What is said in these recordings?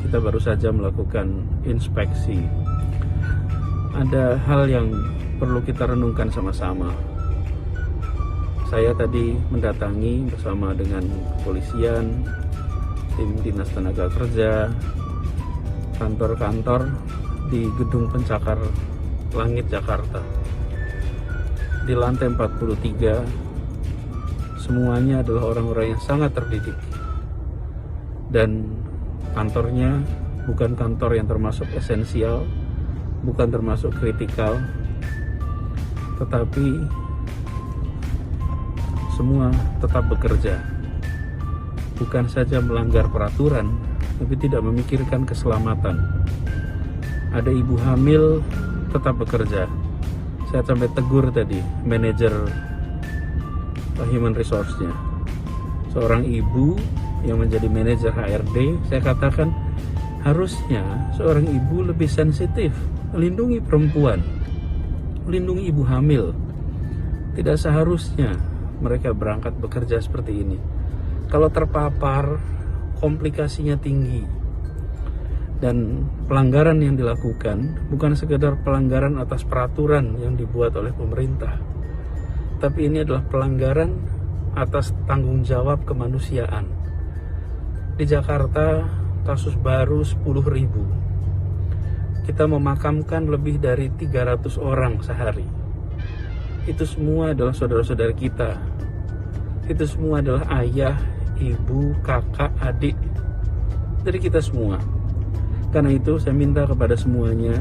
kita baru saja melakukan inspeksi. Ada hal yang perlu kita renungkan sama-sama. Saya tadi mendatangi bersama dengan kepolisian, tim Dinas Tenaga Kerja, kantor-kantor di Gedung Pencakar Langit Jakarta. Di lantai 43, semuanya adalah orang-orang yang sangat terdidik. Dan kantornya bukan kantor yang termasuk esensial, bukan termasuk kritikal, tetapi semua tetap bekerja. Bukan saja melanggar peraturan, tapi tidak memikirkan keselamatan. Ada ibu hamil tetap bekerja. Saya sampai tegur tadi manajer human resource-nya. Seorang ibu yang menjadi manajer HRD, saya katakan harusnya seorang ibu lebih sensitif, melindungi perempuan, melindungi ibu hamil. Tidak seharusnya mereka berangkat bekerja seperti ini. Kalau terpapar, komplikasinya tinggi. Dan pelanggaran yang dilakukan bukan sekedar pelanggaran atas peraturan yang dibuat oleh pemerintah, tapi ini adalah pelanggaran atas tanggung jawab kemanusiaan. Di Jakarta, kasus baru 10.000. Kita memakamkan lebih dari 300 orang sehari. Itu semua adalah saudara-saudara kita. Itu semua adalah ayah, ibu, kakak, adik dari kita semua. Karena itu saya minta kepada semuanya,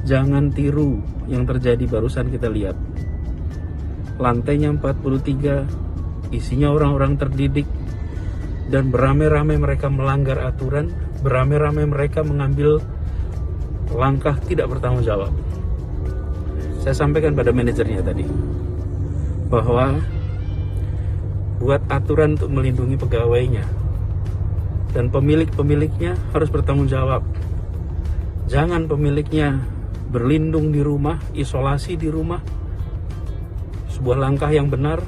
jangan tiru yang terjadi barusan kita lihat. Lantainya 43, isinya orang-orang terdidik, dan beramai-ramai mereka melanggar aturan, beramai-ramai mereka mengambil langkah tidak bertanggung jawab. Saya sampaikan pada manajernya tadi, bahwa buat aturan untuk melindungi pegawainya, dan pemilik-pemiliknya harus bertanggung jawab. Jangan pemiliknya berlindung di rumah, isolasi di rumah, sebuah langkah yang benar,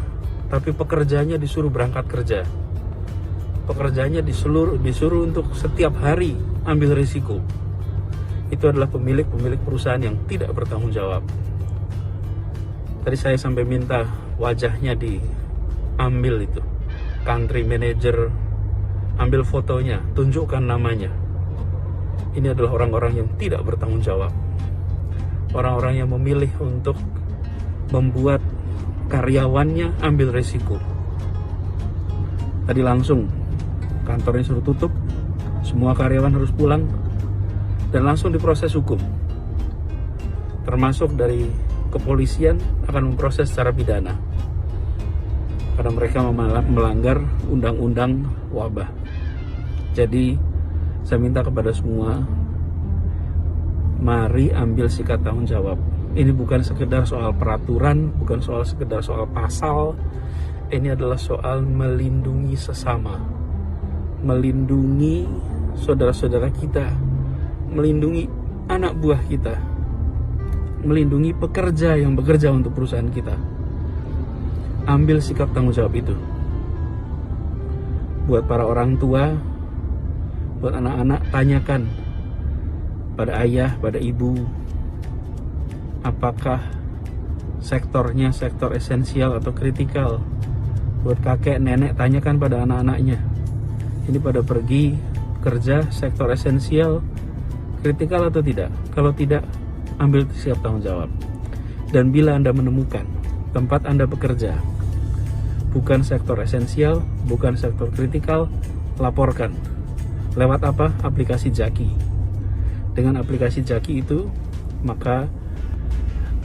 tapi pekerjanya disuruh berangkat kerja. Pekerjanya disuruh untuk setiap hari ambil risiko. Itu adalah pemilik-pemilik perusahaan yang tidak bertanggung jawab. Tadi saya sampai minta wajahnya diambil itu, country manager, ambil fotonya, tunjukkan namanya. Ini adalah orang-orang yang tidak bertanggung jawab. Orang-orang yang memilih untuk membuat karyawannya ambil resiko. Tadi langsung kantornya suruh tutup, semua karyawan harus pulang, dan langsung diproses hukum. Termasuk dari kepolisian akan memproses secara pidana, karena mereka melanggar undang-undang wabah. Jadi saya minta kepada semua, mari ambil sikap tanggung jawab. Ini bukan sekedar soal peraturan, bukan sekedar soal pasal. Ini adalah soal melindungi sesama, melindungi saudara-saudara kita, melindungi anak buah kita, melindungi pekerja yang bekerja untuk perusahaan kita. Ambil sikap tanggung jawab itu. Buat para orang tua, buat anak-anak, tanyakan pada ayah, pada ibu, apakah sektornya sektor esensial atau kritikal. Buat kakek, nenek, tanyakan pada anak-anaknya, ini pada pergi kerja sektor esensial, kritikal atau tidak. Kalau tidak, ambil sikap tanggung jawab. Dan bila Anda menemukan tempat Anda bekerja bukan sektor esensial, bukan sektor kritikal, laporkan. Lewat apa? Aplikasi Jaki. Dengan aplikasi Jaki itu, maka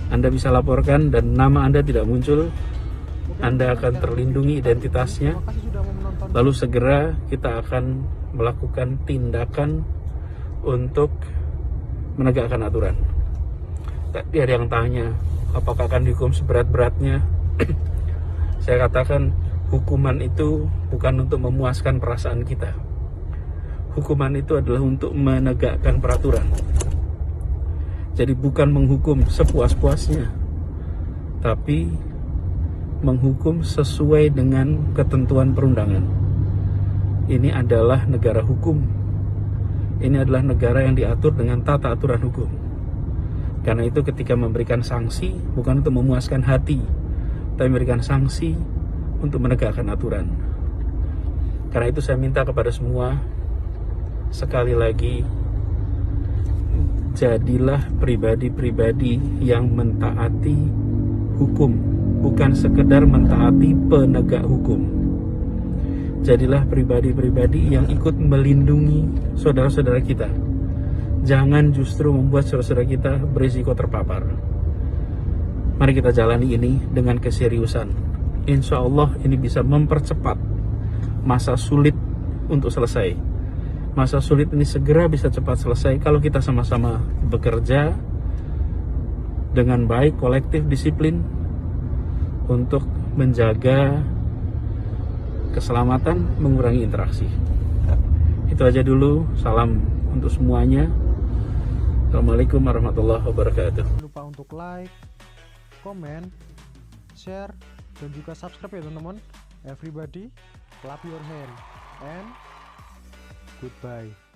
Anda bisa laporkan dan nama Anda tidak muncul. Anda akan terlindungi identitasnya. Lalu segera kita akan melakukan tindakan untuk menegakkan aturan. Tadi ada yang tanya, apakah akan dihukum seberat-beratnya? Saya katakan, hukuman itu bukan untuk memuaskan perasaan kita. Hukuman itu adalah untuk menegakkan peraturan. Jadi bukan menghukum sepuas-puasnya, tapi menghukum sesuai dengan ketentuan perundangan. Ini adalah negara hukum. Ini adalah negara yang diatur dengan tata aturan hukum. Karena itu ketika memberikan sanksi bukan untuk memuaskan hati, tapi memberikan sanksi untuk menegakkan aturan. Karena itu saya minta kepada semua, sekali lagi, jadilah pribadi-pribadi yang mentaati hukum, bukan sekedar mentaati penegak hukum. Jadilah pribadi-pribadi yang ikut melindungi saudara-saudara kita. Jangan justru membuat saudara-saudara kita berisiko terpapar. Mari kita jalani ini dengan keseriusan. Insya Allah ini bisa mempercepat masa sulit untuk selesai. Masa sulit ini segera bisa cepat selesai kalau kita sama-sama bekerja dengan baik, kolektif, disiplin untuk menjaga keselamatan, mengurangi interaksi. Itu aja dulu. Salam untuk semuanya. Assalamualaikum warahmatullahi wabarakatuh. Jangan lupa untuk like, comment, share, dan juga subscribe ya teman-teman. Everybody, clap your hand and goodbye.